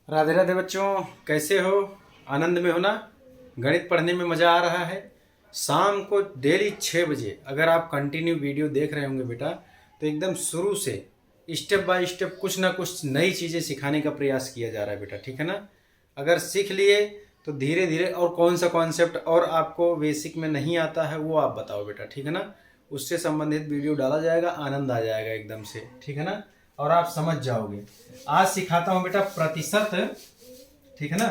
राधे राधे बच्चों, कैसे हो? आनंद में हो ना? गणित पढ़ने में मज़ा आ रहा है। शाम को डेली 6 बजे अगर आप कंटिन्यू वीडियो देख रहे होंगे बेटा, तो एकदम शुरू से स्टेप बाय स्टेप कुछ ना कुछ नई चीज़ें सिखाने का प्रयास किया जा रहा है बेटा, ठीक है ना? अगर सीख लिए तो धीरे धीरे, और कौन सा कॉन्सेप्ट और आपको बेसिक में नहीं आता है वो आप बताओ बेटा, ठीक है ना? उससे संबंधित वीडियो डाला जाएगा, आनंद आ जाएगा एकदम से, ठीक है ना? और आप समझ जाओगे। आज सिखाता हूं बेटा प्रतिशत, ठीक है ना?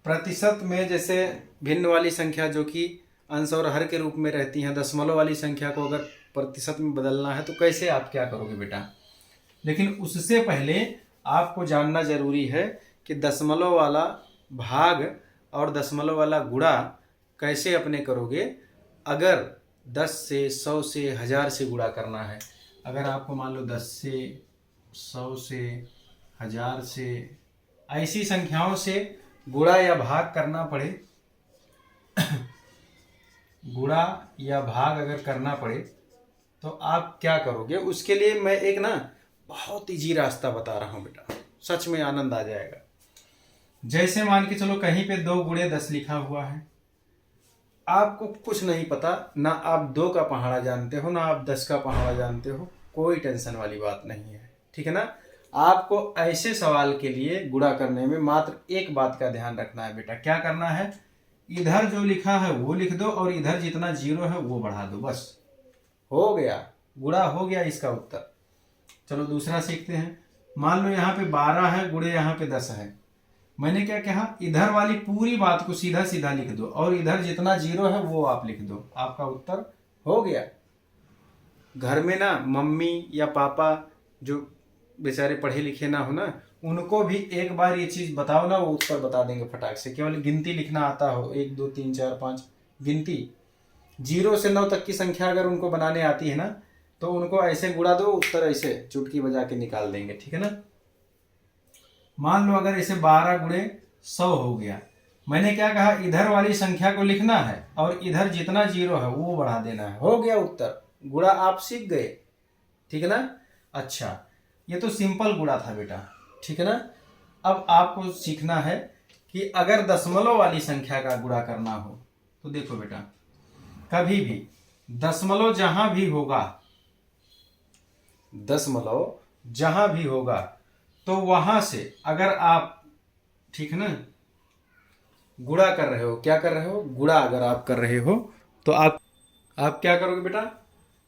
प्रतिशत में जैसे भिन्न वाली संख्या जो कि अंश और हर के रूप में रहती हैं, दशमलव वाली संख्या को अगर प्रतिशत में बदलना है तो कैसे आप क्या करोगे बेटा। लेकिन उससे पहले आपको जानना जरूरी है कि दशमलव वाला भाग और दशमलव वाला गुणा कैसे अपने करोगे। अगर 10 से 100 से 1000 से गुणा करना है, अगर आपको मान लो 10 से 100 से 1000 से ऐसी संख्याओं से गुणा या भाग करना पड़े गुणा या भाग अगर करना पड़े तो आप क्या करोगे। उसके लिए मैं एक ना बहुत इजी रास्ता बता रहा हूं बेटा, सच में आनंद आ जाएगा। जैसे मान के चलो कहीं पे 2 गुणे 10 लिखा हुआ है, आपको कुछ नहीं पता, ना आप 2 का पहाड़ा जानते हो ना आप 10 का पहाड़ा जानते हो, कोई टेंशन वाली बात नहीं है, ठीक है ना? आपको ऐसे सवाल के लिए गुणा करने में मात्र एक बात का ध्यान रखना है बेटा। क्या करना है? इधर जो लिखा है वो लिख दो और इधर जितना जीरो है वो बढ़ा दो, बस हो गया, गुणा हो गया इसका उत्तर। चलो दूसरा सीखते हैं। मान लो यहाँ पे 12 है, गुणे यहाँ पे 10 है। मैंने क्या कहा, इधर वाली पूरी बात को सीधा सीधा लिख दो और इधर जितना जीरो है वो आप लिख दो, आपका उत्तर हो गया। घर में ना मम्मी या पापा जो बेचारे पढ़े लिखे ना हो ना, उनको भी एक बार ये चीज बताओ ना, वो उत्तर बता देंगे फटाक से। केवल गिनती लिखना आता हो, 1 2 3 4 5 गिनती 0 से 9 तक की संख्या अगर उनको बनाने आती है ना, तो उनको ऐसे गुणा दो, उत्तर ऐसे चुटकी बजा के निकाल देंगे, ठीक है ना? मान लो अगर इसे 12 गुणे 100 हो गया, मैंने क्या कहा, इधर वाली संख्या को लिखना है और इधर जितना जीरो है वो बढ़ा देना है, हो गया उत्तर। गुणा आप सीख गए, ठीक है ना? अच्छा, ये तो सिंपल गुणा था बेटा, ठीक है ना? अब आपको सीखना है कि अगर दशमलव वाली संख्या का गुणा करना हो तो देखो बेटा, कभी भी दशमलव जहां भी होगा, दशमलव जहां भी होगा तो वहां से अगर आप, ठीक है ना, गुणा कर रहे हो, क्या कर रहे हो, गुणा अगर आप कर रहे हो तो आप क्या करोगे बेटा?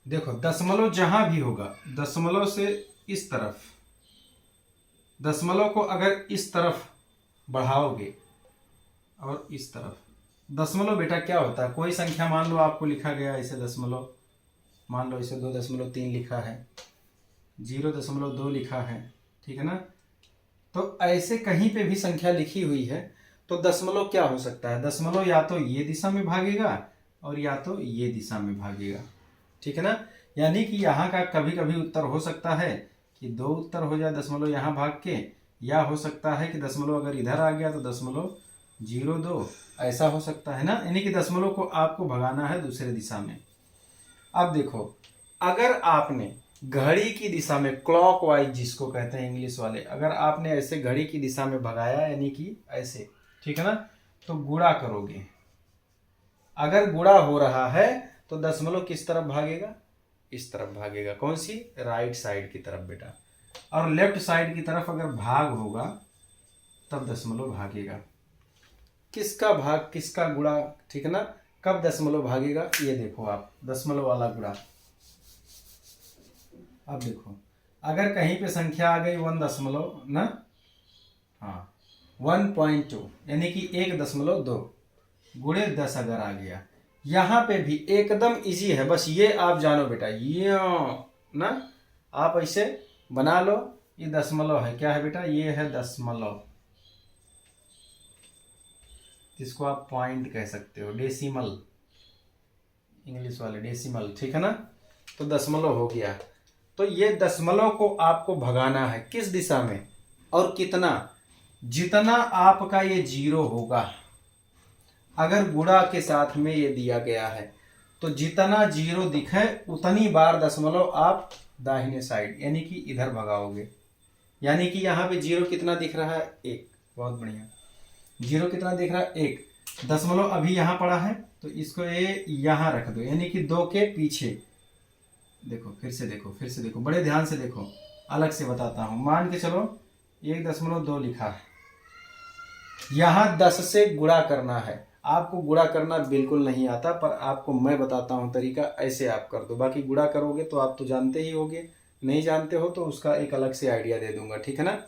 देखो दशमलव जहां भी होगा, दशमलव से इस तरफ, दशमलव को अगर इस तरफ बढ़ाओगे और इस तरफ, दशमलव बेटा क्या होता है, कोई संख्या मान लो आपको लिखा गया इसे दशमलव, मान लो इसे 2.3 लिखा है, 0.2 लिखा है, ठीक है ना? तो ऐसे कहीं पे भी संख्या लिखी हुई है तो दशमलव क्या हो सकता है, दशमलव या तो ये दिशा में भागेगा और या तो ये दिशा में भागेगा, ठीक है ना? यानी कि यहाँ का कभी कभी उत्तर हो सकता है कि 2 उत्तर हो जाए दशमलव यहाँ भाग के, या हो सकता है कि दशमलव अगर इधर आ गया तो दशमलव 0.2 ऐसा हो सकता है ना। यानी कि दशमलव को आपको भगाना है दूसरे दिशा में। अब देखो, अगर आपने घड़ी की दिशा में, क्लॉकवाइज जिसको कहते हैं इंग्लिश वाले, अगर आपने ऐसे घड़ी की दिशा में भगाया, यानी कि ऐसे, ठीक है ना, तो गुणा करोगे। अगर गुणा हो रहा है तो दशमलव किस तरफ भागेगा, इस तरफ भागेगा। कौन सी? राइट साइड की तरफ बेटा। और लेफ्ट साइड की तरफ अगर भाग होगा तब दशमलव भागेगा। किसका भाग किसका गुणा, ठीक है ना? कब दशमलव भागेगा ये देखो आप, दशमलव वाला गुणा। अब देखो, अगर कहीं पे संख्या आ गई 1 ना, हाँ 1.2 यानी कि 1.2 गुणे 10 अगर आ गया, यहां पे भी एकदम इजी है। बस ये आप जानो बेटा, ये ना आप ऐसे बना लो, ये दशमलव है, क्या है बेटा, ये है दशमलव, इसको आप पॉइंट कह सकते हो, डेसिमल, इंग्लिश वाले डेसिमल, ठीक है ना? तो दशमलव हो गया। तो ये दशमलव को आपको भगाना है किस दिशा में और कितना, जितना आपका ये 0 होगा, अगर गुणा के साथ में ये दिया गया है तो जितना 0 दिखे उतनी बार दशमलव आप दाहिने साइड यानी कि इधर भगाओगे, यानी कि यहाँ पे जीरो कितना दिख रहा है, 1। बहुत बढ़िया, जीरो कितना दिख रहा है, 1। दशमलव अभी यहाँ पड़ा है तो इसको ये यहाँ रख दो, यानी कि 2 के पीछे। देखो फिर से देखो, फिर से देखो, बड़े ध्यान से देखो, अलग से बताता हूँ। मान के चलो 1.2 लिखा है, यहाँ 10 से गुणा करना है। आपको गुणा करना बिल्कुल नहीं आता, पर आपको मैं बताता हूँ तरीका, ऐसे आप कर दो। बाकी गुणा करोगे तो आप तो जानते ही होगे, नहीं जानते हो तो उसका एक अलग से आइडिया दे दूंगा, ठीक है ना।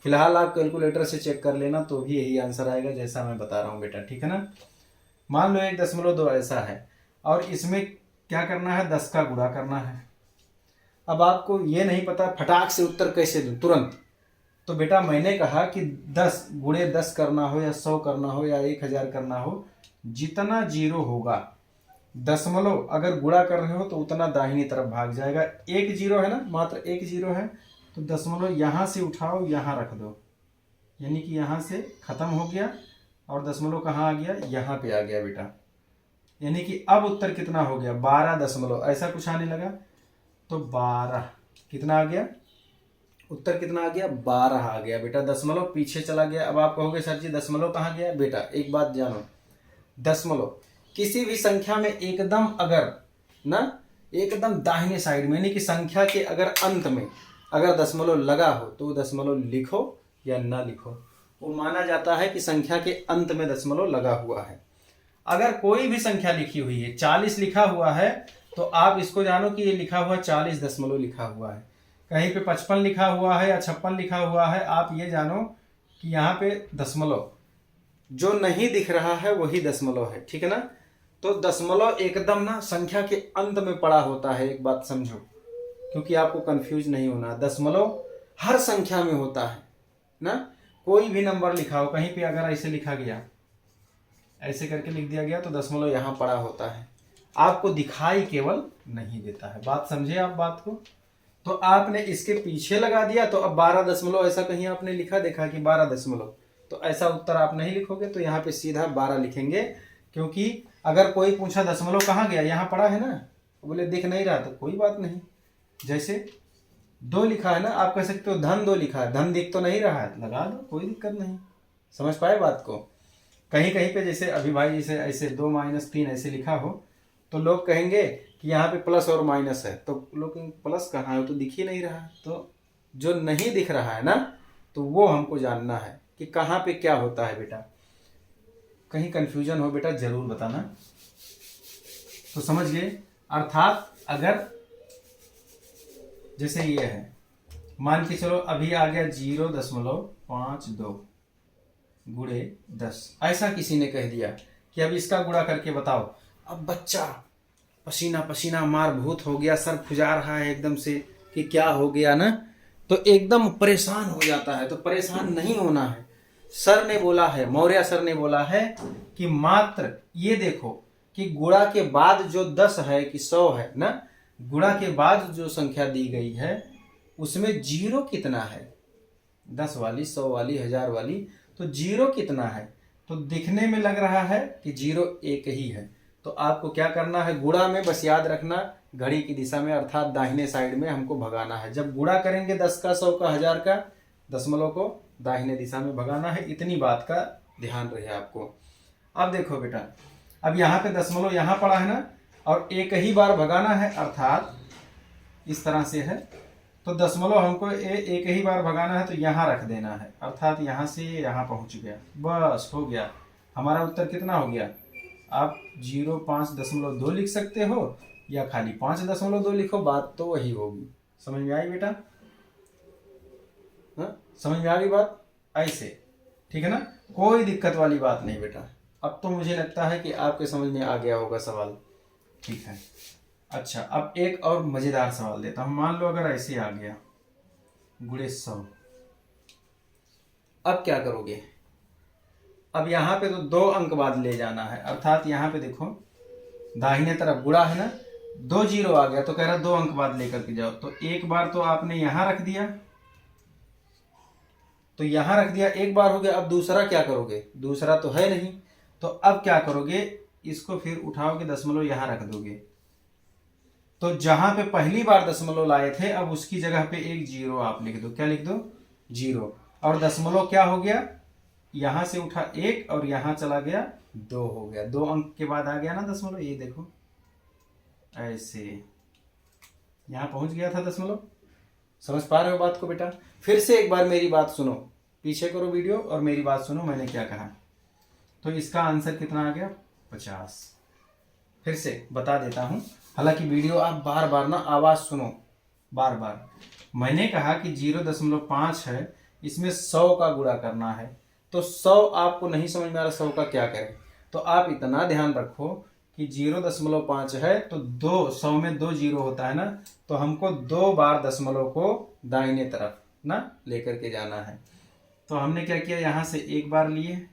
फिलहाल आप कैलकुलेटर से चेक कर लेना तो भी यही आंसर आएगा जैसा मैं बता रहा हूँ बेटा, ठीक है ना। मान लो 1.2 ऐसा है और इसमें क्या करना है, 10 का गुणा करना है। अब आपको ये नहीं पता फटाक से उत्तर कैसे दूं तुरंत, तो बेटा मैंने कहा कि 10 गुणे 10 करना हो या 100 करना हो या 1000 करना हो, जितना जीरो होगा दशमलव अगर गुणा कर रहे हो तो उतना दाहिनी तरफ भाग जाएगा। एक जीरो है ना, मात्र एक जीरो है, तो दशमलव यहाँ से उठाओ, यहाँ रख दो, यानी कि यहाँ से खत्म हो गया और दशमलव कहाँ आ गया, यहाँ पे आ गया बेटा। यानी कि अब उत्तर कितना हो गया, 12 दशमलव ऐसा कुछ आने लगा, तो 12 कितना आ गया, उत्तर कितना आ गया, 12 आ गया बेटा। दशमलव पीछे चला गया। अब आप कहोगे सर जी दशमलव कहाँ गया, बेटा एक बात जानो, दशमलव किसी भी संख्या में एकदम अगर ना एकदम दाहिने साइड में, यानी कि संख्या के अगर अंत में अगर दशमलव लगा हो तो दशमलव लिखो या ना लिखो, वो माना जाता है कि संख्या के अंत में दशमलव लगा हुआ है। अगर कोई भी संख्या लिखी हुई है, 40 लिखा हुआ है, तो आप इसको जानो कि ये लिखा हुआ 40 दशमलव लिखा हुआ है। कहीं पे 55 लिखा हुआ है या 56 लिखा हुआ है, आप ये जानो कि यहाँ पे दशमलव जो नहीं दिख रहा है वही दशमलव है, ठीक है ना। तो दशमलव एकदम ना संख्या के अंत में पड़ा होता है, एक बात समझो, क्योंकि आपको कंफ्यूज नहीं होना। दशमलव हर संख्या में होता है ना, कोई भी नंबर लिखा हो, कहीं पे अगर ऐसे लिखा गया, ऐसे करके लिख दिया गया, तो दशमलव यहाँ पड़ा होता है, आपको दिखाई केवल नहीं देता है। बात समझे आप बात को। तो आपने इसके पीछे लगा दिया, तो अब 12 दशमलव ऐसा कहीं आपने लिखा देखा कि 12 दशमलव, तो ऐसा उत्तर आप नहीं लिखोगे, तो यहाँ पे सीधा 12 लिखेंगे। क्योंकि अगर कोई पूछा दशमलव कहाँ गया, यहाँ पड़ा है ना, बोले दिख नहीं रहा, तो कोई बात नहीं। जैसे 2 लिखा है ना, आप कह सकते हो धन 2 लिखा है, धन दिख तो नहीं रहा है, लगा दो, कोई दिक्कत नहीं। समझ पाए बात को। कहीं कहीं पे जैसे अभी भाई जैसे ऐसे 2 - 3 ऐसे लिखा हो, तो लोग कहेंगे कि यहाँ पे प्लस और माइनस है, तो लोग प्लस कहाँ है, तो दिख ही नहीं रहा। तो जो नहीं दिख रहा है ना, तो वो हमको जानना है कि कहाँ पे क्या होता है बेटा। कहीं कंफ्यूजन हो बेटा जरूर बताना। तो समझ गए। अर्थात अगर जैसे ये है, मान के चलो अभी आ गया 0.52 गुणे 10, ऐसा किसी ने कह दिया कि अब इसका गुणा करके बताओ। अब बच्चा पसीना पसीना मार भूत हो गया, सर खुजा रहा है एकदम से कि क्या हो गया ना, तो एकदम परेशान हो जाता है। तो परेशान नहीं होना है। सर ने बोला है, मौर्य सर ने बोला है कि मात्र ये देखो कि गुणा के बाद जो 10 है कि 100 है ना, गुणा के बाद जो संख्या दी गई है उसमें जीरो कितना है, 10 वाली, 100 वाली, 1000 वाली, तो जीरो कितना है, तो दिखने में लग रहा है कि जीरो एक ही है। तो आपको क्या करना है, गुणा में बस याद रखना घड़ी की दिशा में, अर्थात दाहिने साइड में हमको भगाना है। जब गुणा करेंगे 10 का, 100 का, 1000 का, दशमलव को दाहिने दिशा में भगाना है। इतनी बात का ध्यान रहे आपको। अब देखो बेटा, अब यहाँ पे दशमलव यहाँ पड़ा है ना, और एक ही बार भगाना है, अर्थात इस तरह से है, तो दशमलव हमको एक ही बार भगाना है, तो यहाँ रख देना है, अर्थात यहाँ से यहाँ पहुँच गया, बस हो गया। हमारा उत्तर कितना हो गया, आप 0.5.2 लिख सकते हो या खाली 5.2 लिखो, बात तो वही होगी। समझ में आई बेटा? हाँ, समझ में आ गई बात? ऐसे ठीक है ना, कोई दिक्कत वाली बात नहीं बेटा। अब तो मुझे लगता है कि आपके समझ में आ गया होगा सवाल। ठीक है, अच्छा अब एक और मजेदार सवाल देता हूं। मान लो अगर ऐसे आ गया गुणे 100, अब क्या करोगे? अब यहाँ पे तो 2 अंक बाद ले जाना है, अर्थात यहाँ पे देखो दाहिने तरफ गुणा है ना, 2 जीरो आ गया, तो कह रहा 2 अंक बाद लेकर के जाओ। तो एक बार तो आपने यहाँ रख दिया, तो यहाँ रख दिया, एक बार हो गया। अब दूसरा क्या करोगे? दूसरा तो है नहीं, तो अब क्या करोगे? इसको फिर उठाओगे, दशमलव यहाँ रख दोगे। तो जहां पे पहली बार दशमलव लाए थे, अब उसकी जगह पे एक जीरो आप लिख दो। क्या लिख दो? जीरो, और दशमलव क्या हो गया, यहाँ से उठा 1 और यहाँ चला गया 2 हो गया, 2 अंक के बाद आ गया ना दशमलव, ये देखो ऐसे यहाँ पहुँच गया था दशमलव। समझ पा रहे हो बात को बेटा? फिर से एक बार मेरी बात सुनो, पीछे करो वीडियो और मेरी बात सुनो मैंने क्या कहा। तो इसका आंसर कितना आ गया, 50। फिर से बता देता हूँ, हालांकि वीडियो आप बार बार ना आवाज़ सुनो बार बार। मैंने कहा कि 0.5 है, इसमें 100 का गुणा करना है, तो 100 आपको नहीं समझ में आ रहा 100 का क्या करें, तो आप इतना ध्यान रखो कि 0.5 है तो 100 में 2 जीरो होता है ना, तो हमको 2 बार दशमलव को दाहिने तरफ ना लेकर के जाना है। तो हमने क्या किया, यहाँ से 1 बार लिए,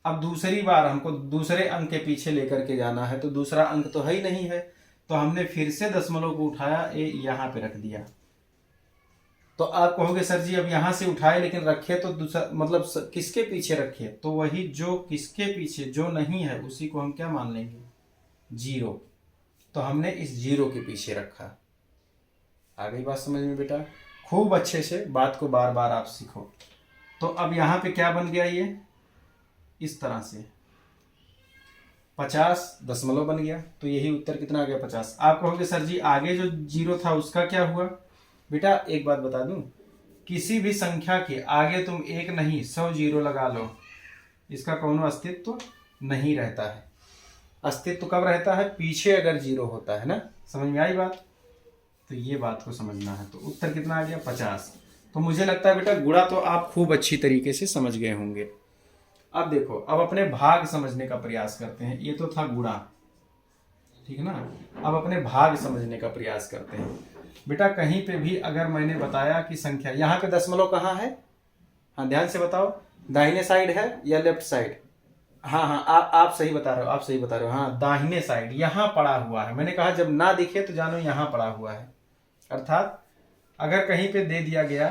अब दूसरी बार हमको दूसरे अंक के पीछे लेकर के जाना है, तो दूसरा अंक तो है ही नहीं है, तो हमने फिर से दशमलव को उठाया, यहाँ पे रख दिया। तो आप कहोगे सर जी अब यहाँ से उठाए लेकिन रखे तो दूसरा मतलब किसके पीछे रखे, तो वही जो किसके पीछे जो नहीं है उसी को हम क्या मान लेंगे, जीरो। तो हमने इस जीरो के पीछे रखा। आ गई बात समझ में बेटा? खूब अच्छे से बात को बार बार आप सीखो। तो अब यहाँ पे क्या बन गया, ये इस तरह से 50 दशमलव बन गया, तो यही उत्तर कितना आ गया, 50। आप कहोगे सर जी आगे जो जीरो था उसका क्या हुआ? बेटा एक बात बता दूं, किसी भी संख्या के आगे तुम 1 नहीं 100 जीरो लगा लो, इसका कोनो अस्तित्व नहीं रहता है। अस्तित्व कब रहता है, पीछे अगर जीरो होता है ना। समझ में आई बात? तो ये बात को समझना है। तो उत्तर कितना आ गया, 50। तो मुझे लगता है बेटा गुणा तो आप खूब अच्छी तरीके से समझ गए होंगे। अब देखो, अब अपने भाग समझने का प्रयास करते हैं। ये तो था गुणा, ठीक है ना। अब अपने भाग समझने का प्रयास करते हैं। बेटा कहीं पे भी अगर मैंने बताया कि संख्या, यहाँ पे दशमलव कहाँ है, हाँ ध्यान से बताओ, दाहिने साइड है या लेफ्ट साइड? हाँ हाँ आप सही बता रहे हो, आप सही बता रहे हो, हाँ दाहिने साइड यहाँ पड़ा हुआ है। मैंने कहा जब ना दिखे तो जानो यहाँ पड़ा हुआ है। अर्थात अगर कहीं पे दे दिया गया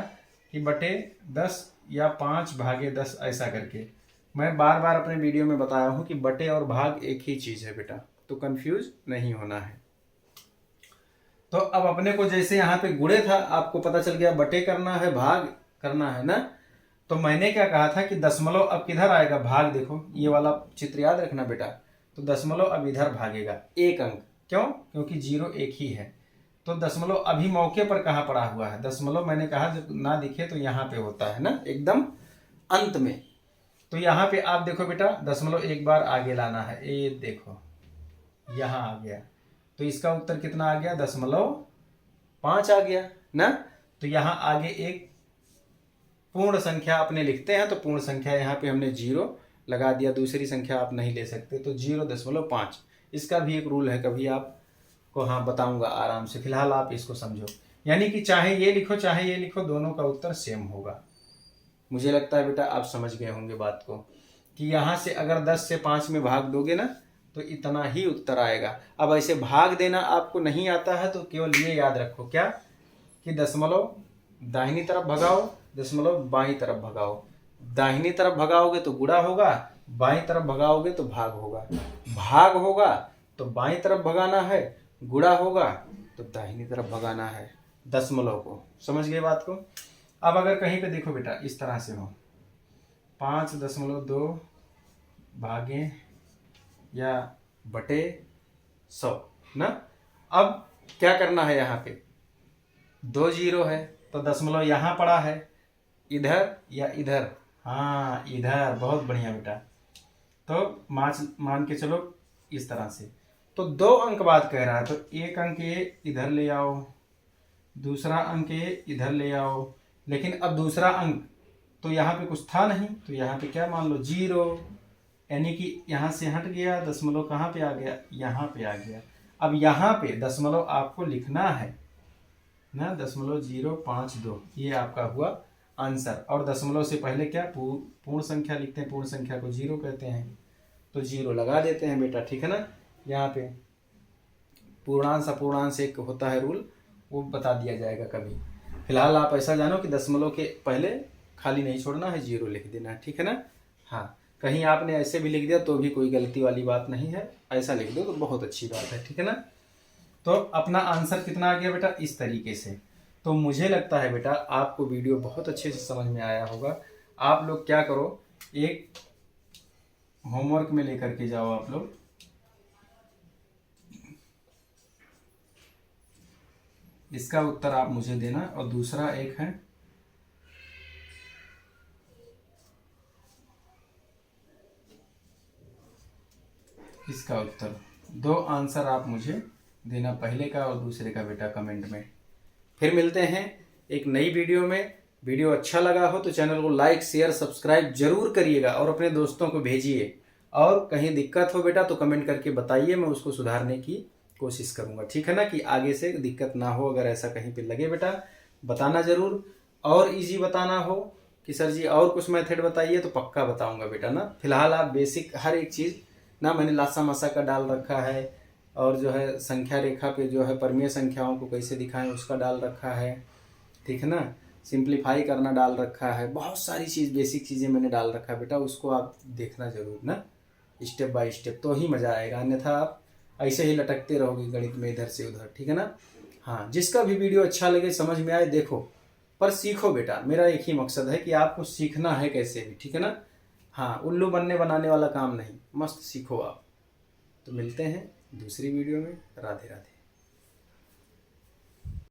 कि बटे 10 या 5 भागे 10 ऐसा करके, मैं बार बार अपने वीडियो में बताया हूँ कि बटे और भाग एक ही चीज़ है बेटा, तो कंफ्यूज नहीं होना है। तो अब अपने को जैसे यहाँ पे गुणे था, आपको पता चल गया बटे करना है भाग करना है ना। तो मैंने क्या कहा था कि दशमलव अब किधर आएगा, भाग। देखो ये वाला चित्र याद रखना बेटा। तो दशमलव अब इधर भागेगा 1 अंक, क्यों? क्योंकि जीरो एक ही है। तो दशमलव अभी मौके पर कहाँ पड़ा हुआ है, दशमलव मैंने कहा जब ना दिखे तो यहाँ पे होता है ना, एकदम अंत में। तो यहाँ पे आप देखो बेटा, दशमलव 1 बार आगे लाना है, ये देखो यहाँ आ गया। तो इसका उत्तर कितना आ गया, 0.5 आ गया ना। तो यहाँ आगे एक पूर्ण संख्या अपने लिखते हैं, तो पूर्ण संख्या यहाँ पे हमने 0 लगा दिया, दूसरी संख्या आप नहीं ले सकते, तो 0.5। इसका भी एक रूल है, कभी आपको हाँ बताऊंगा आराम से, फिलहाल आप इसको समझो। यानी कि चाहे ये लिखो चाहे ये लिखो, दोनों का उत्तर सेम होगा। मुझे लगता है बेटा आप समझ गए होंगे बात को, कि यहाँ से अगर 10 से 5 में भाग दोगे ना तो इतना ही उत्तर आएगा। अब ऐसे भाग देना आपको नहीं आता है तो केवल ये याद रखो क्या, कि दशमलव दाहिनी तरफ भगाओ, दशमलव बाईं तरफ भगाओ। दाहिनी तरफ भगाओगे तो गुणा होगा, बाईं तरफ भगाओगे तो भाग होगा। भाग होगा तो बाईं तरफ भगाना है, गुणा होगा तो दाहिनी तरफ भगाना है दशमलव को। समझ गए बात को? अब अगर कहीं पे देखो बेटा इस तरह से हो, 5.2 भागे या बटे 100 ना। अब क्या करना है, यहाँ पे 2 जीरो है तो दशमलव यहाँ पड़ा है, इधर या इधर, हाँ इधर, बहुत बढ़िया बेटा। तो मान के चलो इस तरह से। तो 2 अंक बाद कह रहा है, तो 1 अंक ये इधर ले आओ, दूसरा अंक ये इधर ले आओ। लेकिन अब दूसरा अंक तो यहाँ पे कुछ था नहीं, तो यहाँ पे क्या मान लो, 0, यानी कि यहाँ से हट गया, दशमलव कहाँ पे आ गया, यहाँ पे आ गया। अब यहाँ पे दशमलव आपको लिखना है ना, 0.52, ये आपका हुआ आंसर। और दशमलव से पहले क्या पूर्ण संख्या लिखते हैं, पूर्ण संख्या को 0 कहते हैं, तो 0 लगा देते हैं बेटा, ठीक है ना। यहाँ पे पूर्णांश अपूर्णांश एक होता है रूल, वो बता दिया जाएगा कभी। फिलहाल आप ऐसा जानो कि दशमलव के पहले खाली नहीं छोड़ना है, 0 लिख देना है, ठीक है ना। हाँ कहीं आपने ऐसे भी लिख दिया तो भी कोई गलती वाली बात नहीं है, ऐसा लिख दो तो बहुत अच्छी बात है, ठीक है ना। तो अपना आंसर कितना आ गया बेटा, इस तरीके से। तो मुझे लगता है बेटा आपको वीडियो बहुत अच्छे से समझ में आया होगा। आप लोग क्या करो, एक होमवर्क में लेकर के जाओ आप लोग, इसका उत्तर आप मुझे देना, और दूसरा एक है इसका उत्तर। 2 आंसर आप मुझे देना, पहले का और दूसरे का बेटा, कमेंट में। फिर मिलते हैं एक नई वीडियो में। वीडियो अच्छा लगा हो तो चैनल को लाइक शेयर सब्सक्राइब जरूर करिएगा और अपने दोस्तों को भेजिए। और कहीं दिक्कत हो बेटा तो कमेंट करके बताइए, मैं उसको सुधारने की कोशिश करूंगा, ठीक है ना, कि आगे से दिक्कत ना हो। अगर ऐसा कहीं पे लगे बेटा बताना जरूर, और इजी बताना हो कि सर जी और कुछ मेथड बताइए तो पक्का बताऊंगा बेटा ना। फिलहाल आप बेसिक हर एक चीज़ ना, मैंने लासा मासा का डाल रखा है, और जो है संख्या रेखा पे जो है परमीय संख्याओं को कैसे दिखाएं उसका डाल रखा है, ठीक है ना, सिंप्लीफाई करना डाल रखा है, बहुत सारी चीज़ बेसिक चीज़ें मैंने डाल रखा है बेटा, उसको आप देखना जरूर ना, स्टेप बाय स्टेप, तो ही मज़ा आएगा, अन्यथा आप ऐसे ही लटकते रहोगे गणित में इधर से उधर, ठीक है ना। हाँ, जिसका भी वीडियो अच्छा लगे समझ में आए देखो, पर सीखो बेटा, मेरा एक ही मकसद है कि आपको सीखना है कैसे भी, ठीक है ना। हाँ, उल्लू बनने बनाने वाला काम नहीं, मस्त सीखो आप। तो मिलते हैं दूसरी वीडियो में। राधे राधे।